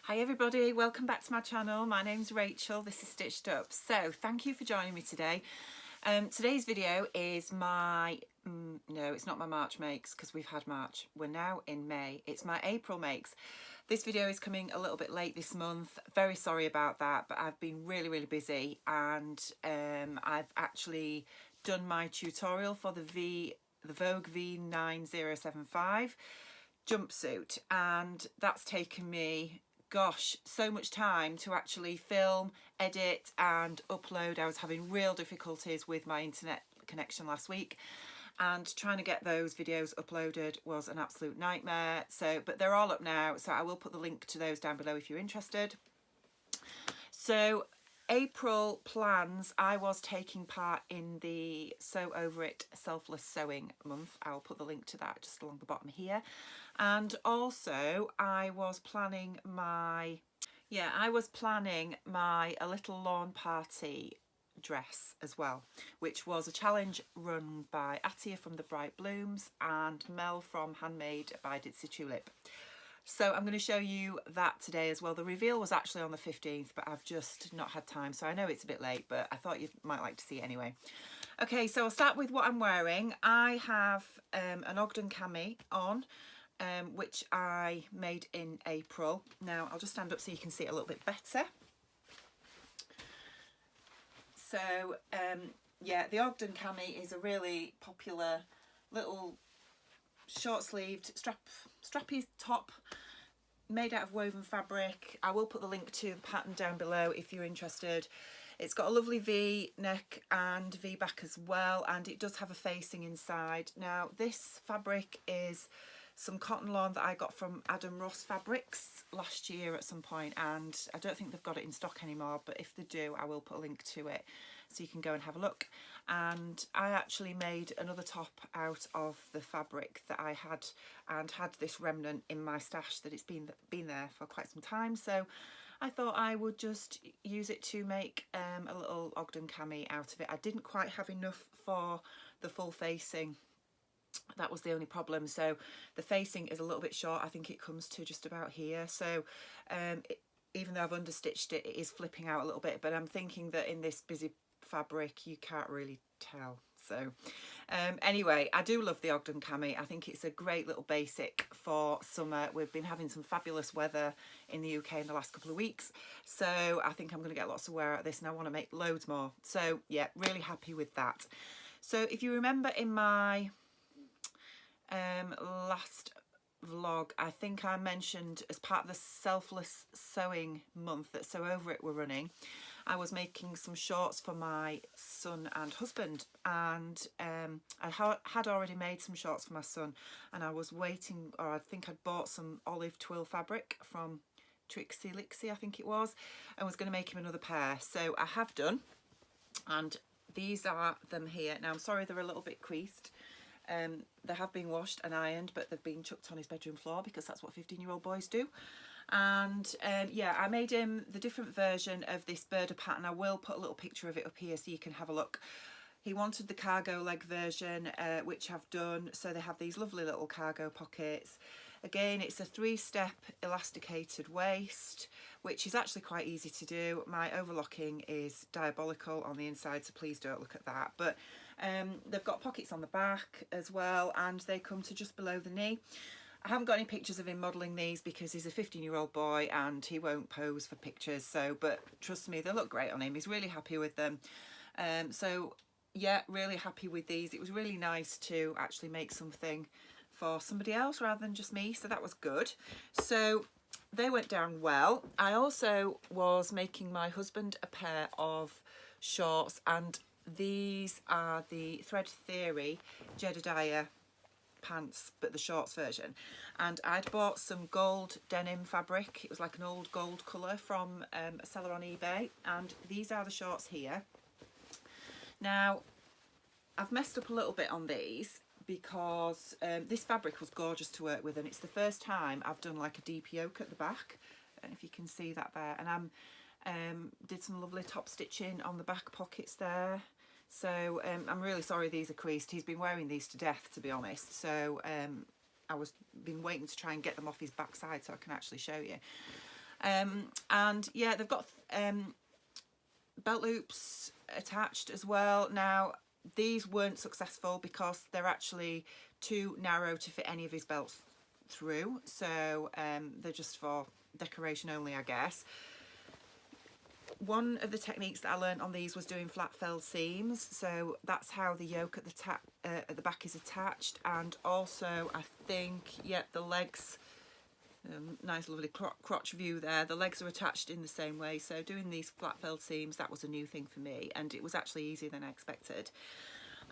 Hi everybody, welcome back to my channel. My name's Rachel, this is Stitched Up. So thank you for joining me today. Today's video is my, no it's not my March makes because we've had March. We're now in May. It's my April makes. This video is coming a little bit late this month. Very sorry about that, but I've been really busy and I've actually done my tutorial for the Vogue V9075 jumpsuit, and that's taken me, gosh, so much time to actually film, edit and upload. I was having real difficulties with my internet connection last week, and trying to get those videos uploaded was an absolute nightmare. But they're all up now, so I will put the link to those down below if you're interested. So April plans, I was taking part in the Sew Over It Selfless Sewing month. I'll put the link to that just along the bottom here. And also I was planning my, a little lawn party dress as well, which was a challenge run by Atia from the Bright Blooms and Mel from Handmade by Ditsy Tulip. So I'm going to show you that today as well. The reveal was actually on the 15th, but I've just not had time. So I know it's a bit late, but I thought you might like to see it anyway. Okay, so I'll start with what I'm wearing. I have an Ogden cami on, which I made in April. Now I'll just stand up so you can see it a little bit better. So yeah, the Ogden cami is a really popular little short-sleeved strappy top made out of woven fabric. I will put the link to the pattern down below if you're interested. It's got a lovely V neck and V back as well, and it does have a facing inside. Now this fabric is some cotton lawn that I got from Adam Ross Fabrics last year at some point, and I don't think they've got it in stock anymore, but if they do I will put a link to it so you can go and have a look. And I actually made another top out of the fabric that I had, and had this remnant in my stash that it's been there for quite some time, so I thought I would just use it to make a little Ogden cami out of it. I didn't quite have enough for the full facing. That was the only problem. So the facing is a little bit short. I think it comes to just about here. So even though I've understitched it, it is flipping out a little bit, but I'm thinking that in this busy fabric you can't really tell. So anyway, I do love the Ogden cami. I think it's a great little basic for summer. We've been having some fabulous weather in the UK in the last couple of weeks, so I think I'm going to get lots of wear out of this, and I want to make loads more. So yeah, really happy with that. So if you remember in my last vlog, I think I mentioned as part of the Selfless Sewing month that Sew Over It were running, I was making some shorts for my son and husband, and I had already made some shorts for my son, and I was waiting, or I think I'd bought some olive twill fabric from Trixie Lixie I think it was, and was going to make him another pair. So I have done, and these are them here. Now I'm sorry they're a little bit creased. They have been washed and ironed, but they've been chucked on his bedroom floor because that's what 15-year-old boys do. And yeah, I made him the different version of this birder pattern. I will put a little picture of it up here so you can have a look. He wanted the cargo leg version, which I've done. So they have these lovely little cargo pockets. Again, it's a 3-step elasticated waist, which is actually quite easy to do. My overlocking is diabolical on the inside, so please don't look at that. But they've got pockets on the back as well, and they come to just below the knee. I haven't got any pictures of him modelling these because he's a 15-year-old boy and he won't pose for pictures. So, but trust me, they look great on him. He's really happy with them. So yeah, really happy with these. It was really nice to actually make something for somebody else rather than just me, so that was good. So they went down well. I also was making my husband a pair of shorts, and these are the Thread Theory Jedidiah pants, but the shorts version, and I'd bought some gold denim fabric. It was like an old gold colour from a seller on eBay, and these are the shorts here. Now I've messed up a little bit on these because this fabric was gorgeous to work with, and it's the first time I've done like a deep yoke at the back. I don't know if you can see that there, and I'm did some lovely top stitching on the back pockets there. So I'm really sorry these are creased. He's been wearing these to death, to be honest, so I was been waiting to try and get them off his backside so I can actually show you. And yeah, they've got belt loops attached as well. Now these weren't successful because they're actually too narrow to fit any of his belts through, so they're just for decoration only, I guess. One of the techniques that I learned on these was doing flat fell seams, so that's how the yoke at the back is attached. And also I think, yeah, the legs, nice lovely crotch view there, the legs are attached in the same way. So doing these flat fell seams, that was a new thing for me, and it was actually easier than I expected.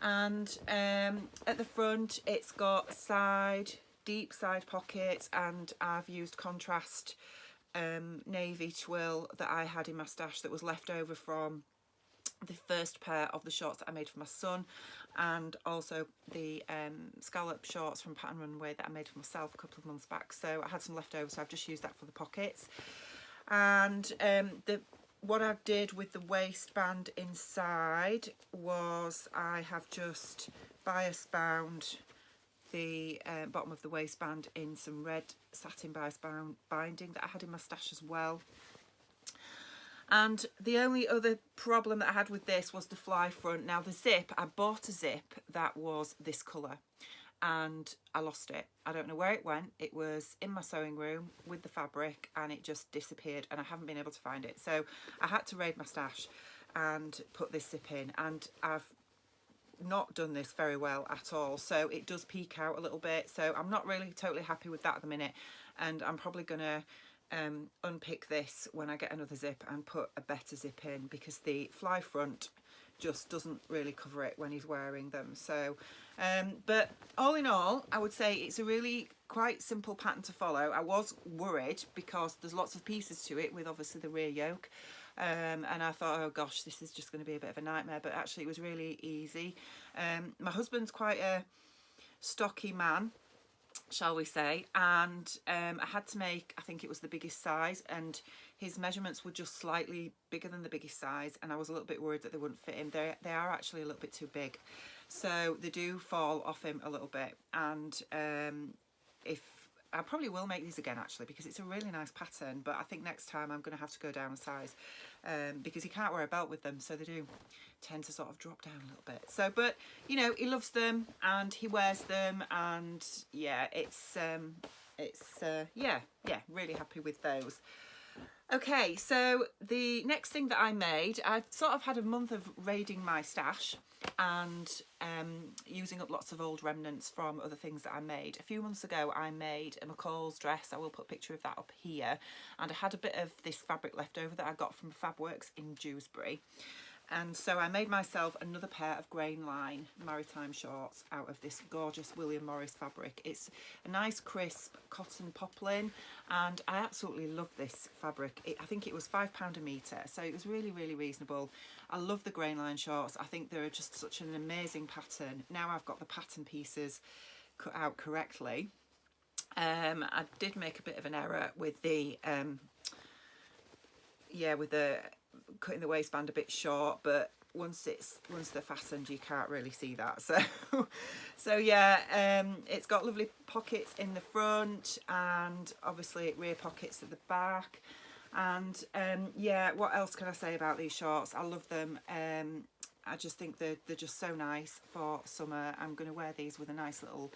And at the front it's got deep side pockets, and I've used contrast navy twill that I had in my stash that was left over from the first pair of the shorts that I made for my son, and also the scallop shorts from Pattern Runway that I made for myself a couple of months back. So I had some left over, so I've just used that for the pockets. And what I did with the waistband inside was I have just bias bound the bottom of the waistband in some red satin bias bound binding that I had in my stash as well. And the only other problem that I had with this was the fly front. Now the zip, I bought a zip that was this colour and I lost it. I don't know where it went. It was in my sewing room with the fabric and it just disappeared, and I haven't been able to find it. So I had to raid my stash and put this zip in, and I've not done this very well at all, so it does peek out a little bit. So I'm not really totally happy with that at the minute, and I'm probably gonna unpick this when I get another zip and put a better zip in, because the fly front just doesn't really cover it when he's wearing them. So but all in all, I would say it's a really quite simple pattern to follow. I was worried because there's lots of pieces to it with obviously the rear yoke, and I thought, oh gosh, this is just going to be a bit of a nightmare, but actually it was really easy. My husband's quite a stocky man, shall we say, and I had to make, I think it was the biggest size, and his measurements were just slightly bigger than the biggest size, and I was a little bit worried that they wouldn't fit him. They are actually a little bit too big, so they do fall off him a little bit. And if I probably will make these again actually, because it's a really nice pattern, but I think next time I'm going to have to go down a size, because he can't wear a belt with them, so they do tend to sort of drop down a little bit. So, but you know, he loves them and he wears them, and yeah, it's yeah, really happy with those. Okay, so the next thing that I made, I've sort of had a month of raiding my stash and using up lots of old remnants from other things that I made. A few months ago I made a McCall's dress. I will put a picture of that up here, and I had a bit of this fabric left over that I got from Fabworks in Dewsbury. And so I made myself another pair of grain line Maritime shorts out of this gorgeous William Morris fabric. It's a nice crisp cotton poplin, and I absolutely love this fabric. I think it was £5 a metre, so it was really, really reasonable. I love the grain line shorts. I think they're just such an amazing pattern. Now I've got the pattern pieces cut out correctly. I did make a bit of an error with the cutting the waistband a bit short, but once they're fastened you can't really see that. So yeah, it's got lovely pockets in the front and obviously rear pockets at the back. And yeah, what else can I say about these shorts? I love them. I just think they're just so nice for summer. I'm going to wear these with a nice little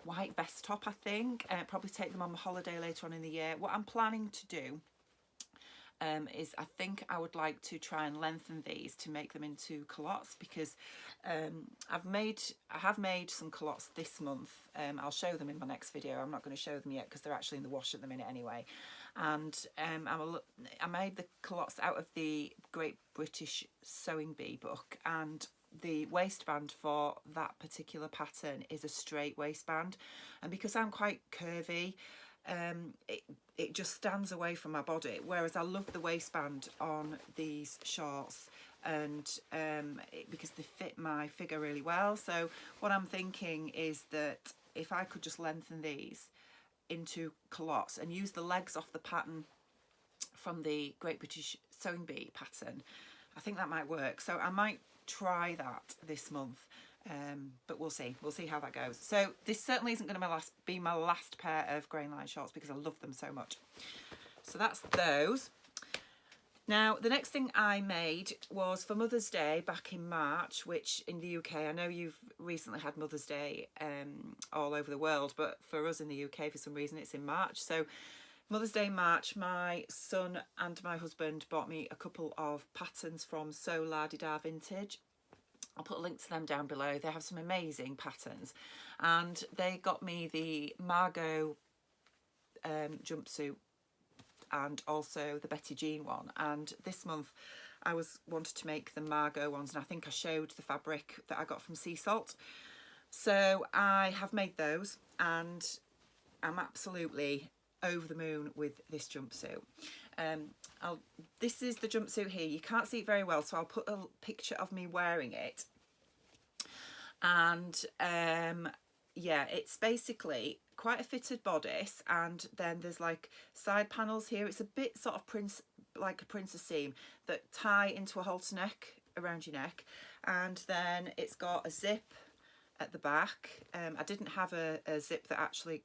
white vest top, I think. Probably take them on my holiday later on in the year. What I'm planning to do is I think I would like to try and lengthen these to make them into culottes, because I have made some culottes this month. I'll show them in my next video. I'm not going to show them yet because they're actually in the wash at the minute anyway. And I made the culottes out of the Great British Sewing Bee book, and the waistband for that particular pattern is a straight waistband, and because I'm quite curvy, it just stands away from my body, whereas I love the waistband on these shorts, and because they fit my figure really well. So what I'm thinking is that if I could just lengthen these into culottes and use the legs off the pattern from the Great British Sewing Bee pattern, I think that might work. So I might try that this month. But we'll see how that goes. So this certainly isn't going to be my last pair of grain line shorts because I love them so much. So that's those. Now, the next thing I made was for Mother's Day back in March, which in the UK, I know you've recently had Mother's Day all over the world, but for us in the UK, for some reason, it's in March. So Mother's Day March, my son and my husband bought me a couple of patterns from Jedidiah Vintage. I'll put a link to them down below. They have some amazing patterns, and they got me the Margaux jumpsuit and also the Betty Jean one. And this month I wanted to make the Margaux ones, and I think I showed the fabric that I got from Sea Salt. So I have made those, and I'm absolutely over the moon with this jumpsuit. This is the jumpsuit here. You can't see it very well, so I'll put a picture of me wearing it. And yeah, it's basically quite a fitted bodice, and then there's like side panels here. It's a bit sort of like a princess seam that tie into a halter neck around your neck, and then it's got a zip at the back. I didn't have a zip that actually,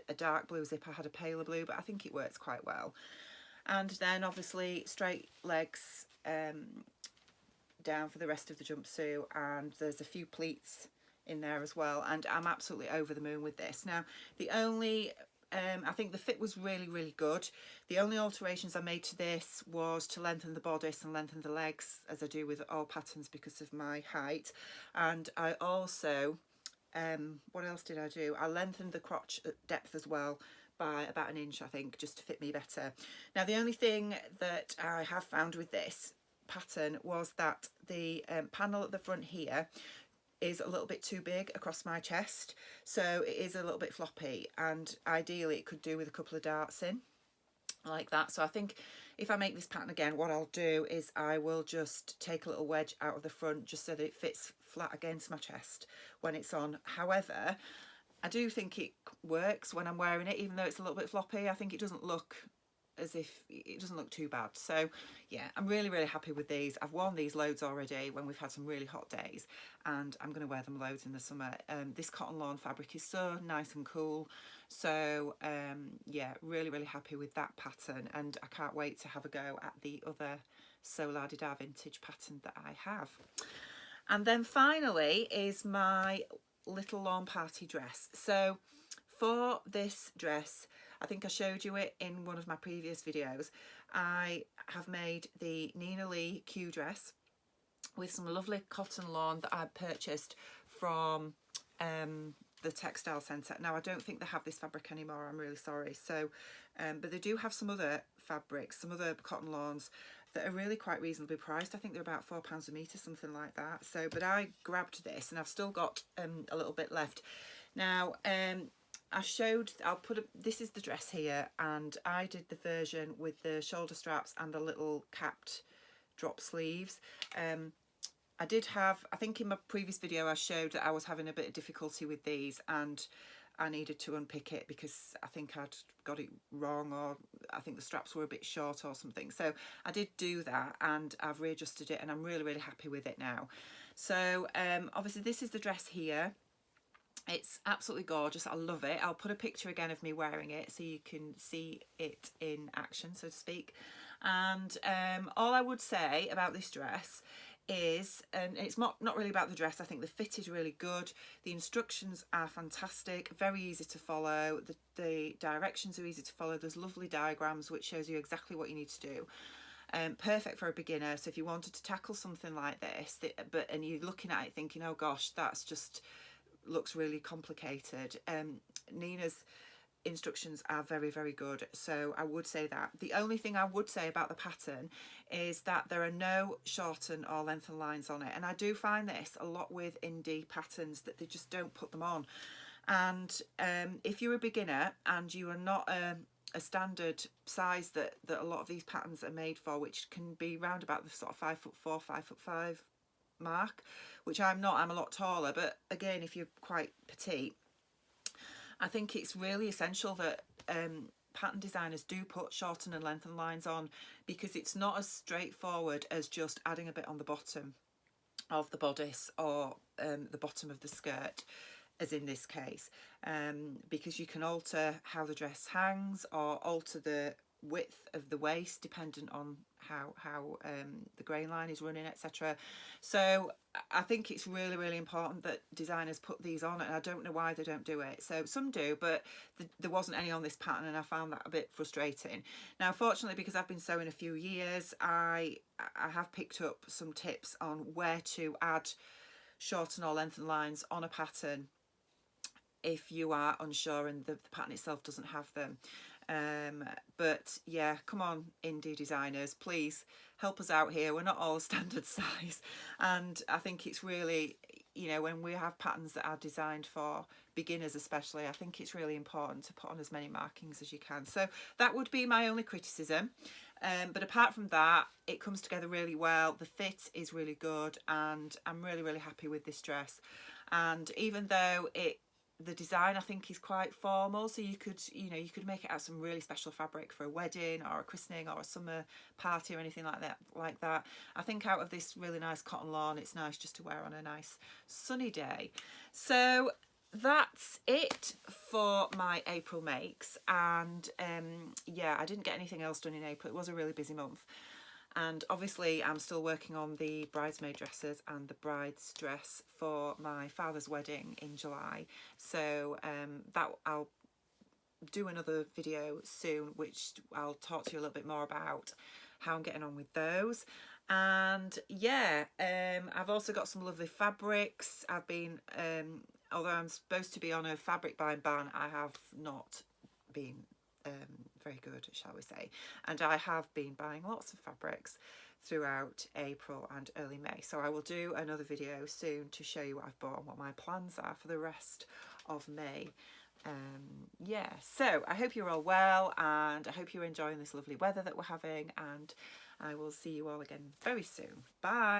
a dark blue zip. I had a paler blue, but I think it works quite well. And then obviously straight legs down for the rest of the jumpsuit, and there's a few pleats in there as well, and I'm absolutely over the moon with this. Now, the only I think the fit was really good. The only alterations I made to this was to lengthen the bodice and lengthen the legs, as I do with all patterns because of my height. And I also what else did I do? I lengthened the crotch depth as well by about 1 inch, I think, just to fit me better. Now, the only thing that I have found with this pattern was that the panel at the front here is a little bit too big across my chest, so it is a little bit floppy, and ideally it could do with a couple of darts in like that. So I think if I make this pattern again, what I'll do is I will just take a little wedge out of the front just so that it fits flat against my chest when it's on. However, I do think it works when I'm wearing it, even though it's a little bit floppy. I think it doesn't look as if it doesn't look too bad. So yeah, I'm really happy with these. I've worn these loads already when we've had some really hot days, and I'm going to wear them loads in the summer. This cotton lawn fabric is so nice and cool. So yeah, really happy with that pattern, and I can't wait to have a go at the other Jedidiah Vintage pattern that I have. And then finally is my little lawn party dress. So for this dress, I think I showed you it in one of my previous videos. I have made the Nina Lee Q dress with some lovely cotton lawn that I purchased from the textile centre. Now, I don't think they have this fabric anymore, I'm really sorry. So but they do have some other fabrics, some other cotton lawns that are really quite reasonably priced. I think they're about £4 a metre, something like that. So but I grabbed this, and I've still got a little bit left. Now this is the dress here, and I did the version with the shoulder straps and the little capped drop sleeves. I did have, I think in my previous video I showed that I was having a bit of difficulty with these, and I needed to unpick it because I think I'd got it wrong, or I think the straps were a bit short or something. So I did do that, and I've readjusted it, and I'm really happy with it now. So obviously this is the dress here. It's absolutely gorgeous. I love it. I'll put a picture again of me wearing it so you can see it in action, so to speak. And all I would say about this dress is, and it's not really about the dress, I think the fit is really good. The instructions are fantastic, very easy to follow. The directions are easy to follow. There's lovely diagrams which shows you exactly what you need to do. Perfect for a beginner. So if you wanted to tackle something like this, and you're looking at it thinking, oh gosh, that's just looks really complicated, Nina's instructions are very good. So I would say that. The only thing I would say about the pattern is that there are no shorten or lengthen lines on it, and I do find this a lot with indie patterns, that they just don't put them on. And if you're a beginner and you are not a standard size that a lot of these patterns are made for, which can be round about the sort of 5'4", 5'5" mark, which I'm not, I'm a lot taller, but again, if you're quite petite, I think it's really essential that pattern designers do put shorten and lengthen lines on, because it's not as straightforward as just adding a bit on the bottom of the bodice or the bottom of the skirt, as in this case, because you can alter how the dress hangs or alter the width of the waist dependent on how the grain line is running, etc. So I think it's really, really important that designers put these on, and I don't know why they don't do it. So some do, but there wasn't any on this pattern, and I found that a bit frustrating. Now fortunately, because I've been sewing a few years, I have picked up some tips on where to add shorten or lengthen lines on a pattern if you are unsure and the pattern itself doesn't have them. But yeah, come on, indie designers, please help us out here. We're not all standard size, and I think it's really, you know, when we have patterns that are designed for beginners especially, I think it's really important to put on as many markings as you can. So that would be my only criticism. But apart from that, it comes together really well. The fit is really good, and I'm really, really happy with this dress. And even though the design I think is quite formal, so you could make it out some really special fabric for a wedding or a christening or a summer party or anything like that. I think out of this really nice cotton lawn, it's nice just to wear on a nice sunny day. So that's it for my April makes, and yeah, I didn't get anything else done in April. It was a really busy month. And obviously I'm still working on the bridesmaid dresses and the bride's dress for my father's wedding in July. So that I'll do another video soon, which I'll talk to you a little bit more about how I'm getting on with those. And yeah, I've also got some lovely fabrics. I've been, although I'm supposed to be on a fabric buying ban, I have not been very good, shall we say, and I have been buying lots of fabrics throughout April and early May, so I will do another video soon to show you what I've bought and what my plans are for the rest of May. Yeah, so I hope you're all well, and I hope you're enjoying this lovely weather that we're having, and I will see you all again very soon. Bye.